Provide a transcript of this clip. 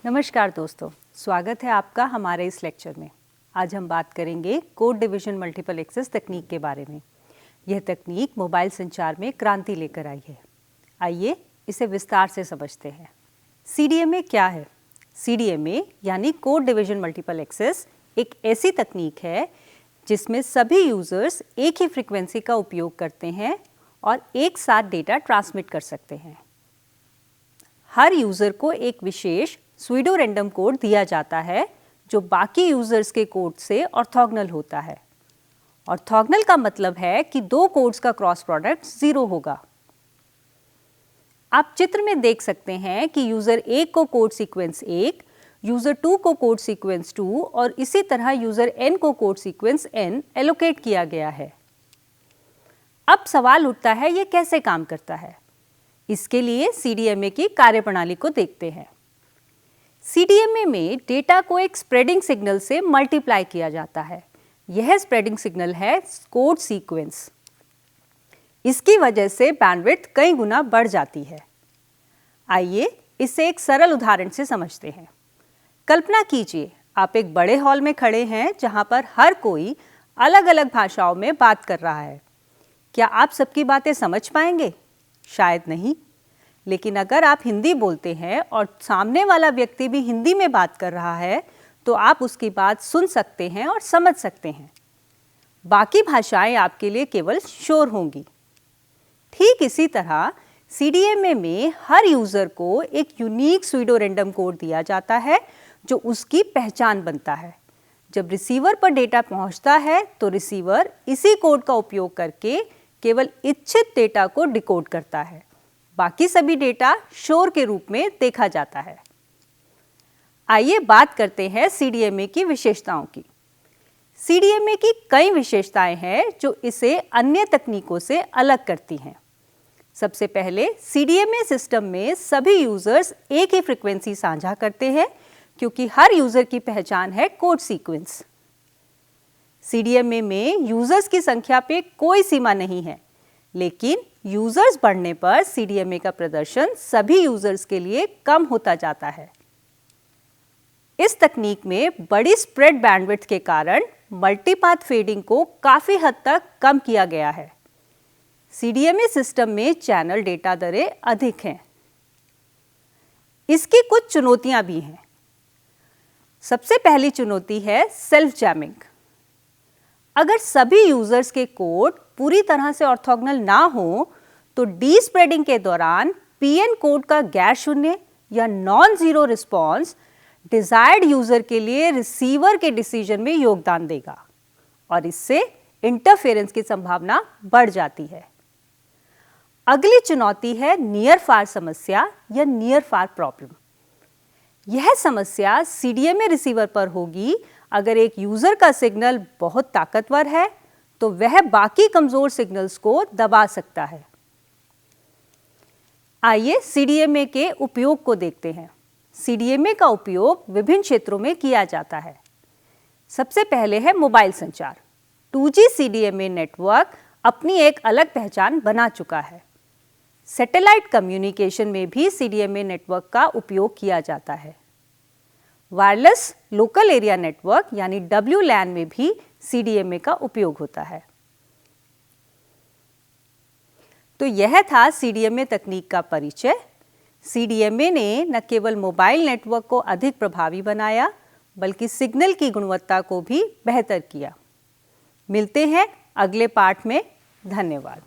नमस्कार दोस्तों, स्वागत है आपका हमारे इस लेक्चर में। आज हम बात करेंगे कोड डिवीजन मल्टीपल एक्सेस तकनीक के बारे में। यह तकनीक मोबाइल संचार में क्रांति लेकर आई है। आइए इसे विस्तार से समझते हैं। CDMA क्या है? CDMA यानी कोड डिवीजन मल्टीपल एक्सेस एक ऐसी तकनीक है जिसमें सभी यूजर्स एक ही फ्रीक्वेंसी का उपयोग करते हैं और एक साथ डेटा ट्रांसमिट कर सकते हैं। हर यूजर को एक विशेष स्यूडो रैंडम कोड दिया जाता है जो बाकी यूजर्स के कोड से ऑर्थोगोनल होता है। ऑर्थोगोनल का मतलब है कि दो कोड्स का क्रॉस प्रोडक्ट 0 होगा। आप चित्र में देख सकते हैं कि यूजर 1 को कोड सीक्वेंस 1, यूजर 2 को कोड सीक्वेंस 2 और इसी तरह यूजर n को कोड सीक्वेंस n एलोकेट किया गया है। अब सवाल उठता है, यह कैसे काम करता है? इसके लिए CDMA की कार्यप्रणाली को देखते हैं। CDMA में डेटा को एक स्प्रेडिंग सिग्नल से मल्टीप्लाई किया जाता है। यह स्प्रेडिंग सिग्नल है कोड सीक्वेंस। इसकी वजह से बैंडविड्थ कई गुना बढ़ जाती है। आइए इसे एक सरल उदाहरण से समझते हैं। कल्पना कीजिए, आप एक बड़े हॉल में खड़े हैं जहां पर हर कोई अलग अलग भाषाओं में बात कर रहा है। क्या आप सबकी बातें समझ पाएंगे? शायद नहीं। लेकिन अगर आप हिंदी बोलते हैं और सामने वाला व्यक्ति भी हिंदी में बात कर रहा है तो आप उसकी बात सुन सकते हैं और समझ सकते हैं। बाकी भाषाएं आपके लिए केवल शोर होंगी। ठीक इसी तरह CDMA में हर यूजर को एक यूनिक स्यूडो रैंडम कोड दिया जाता है जो उसकी पहचान बनता है। जब रिसीवर पर डेटा पहुंचता है तो रिसीवर इसी कोड का उपयोग करके केवल इच्छित डेटा को डिकोड करता है। बाकी सभी डेटा शोर के रूप में देखा जाता है। आइए बात करते हैं CDMA की विशेषताओं की। CDMA की कई विशेषताएं हैं जो इसे अन्य तकनीकों से अलग करती हैं। सबसे पहले CDMA सिस्टम में सभी यूजर्स एक ही फ्रीक्वेंसी साझा करते हैं क्योंकि हर यूजर की पहचान है कोड सीक्वेंस। CDMA में यूजर्स की संख्या पे कोई सीमा नहीं है, लेकिन यूजर्स बढ़ने पर CDMA का प्रदर्शन सभी यूजर्स के लिए कम होता जाता है। इस तकनीक में बड़ी स्प्रेड बैंडविड्थ के कारण मल्टीपाथ फेडिंग को काफी हद तक कम किया गया है। CDMA सिस्टम में चैनल डेटा दरें अधिक हैं। इसकी कुछ चुनौतियां भी हैं। सबसे पहली चुनौती है सेल्फ जैमिंग। अगर सभी यूजर्स के कोड पूरी तरह से ऑर्थोगोनल ना हो तो डी स्प्रेडिंग के दौरान PN कोड का गैर शून्य या non zero response desired user के लिए रिसीवर के डिसीजन में योगदान देगा और इससे इंटरफेरेंस की संभावना बढ़ जाती है। अगली चुनौती है नियर फार समस्या या नियर फार प्रॉब्लम। यह समस्या CDMA रिसीवर पर होगी अगर एक यूजर का सिग्नल बहुत ताकतवर है तो वह बाकी कमजोर सिग्नल्स को दबा सकता है। आइए CDMA के उपयोग को देखते हैं। CDMA का उपयोग विभिन्न क्षेत्रों में किया जाता है। सबसे पहले है मोबाइल संचार। 2G CDMA नेटवर्क अपनी एक अलग पहचान बना चुका है। सैटेलाइट कम्युनिकेशन में भी CDMA नेटवर्क का उपयोग किया जाता है। वायरलेस लोकल एरिया नेटवर्क यानी WLAN में भी CDMA का उपयोग होता है। तो यह था CDMA तकनीक का परिचय। CDMA ने न केवल मोबाइल नेटवर्क को अधिक प्रभावी बनाया बल्कि सिग्नल की गुणवत्ता को भी बेहतर किया। मिलते हैं अगले पाठ में। धन्यवाद।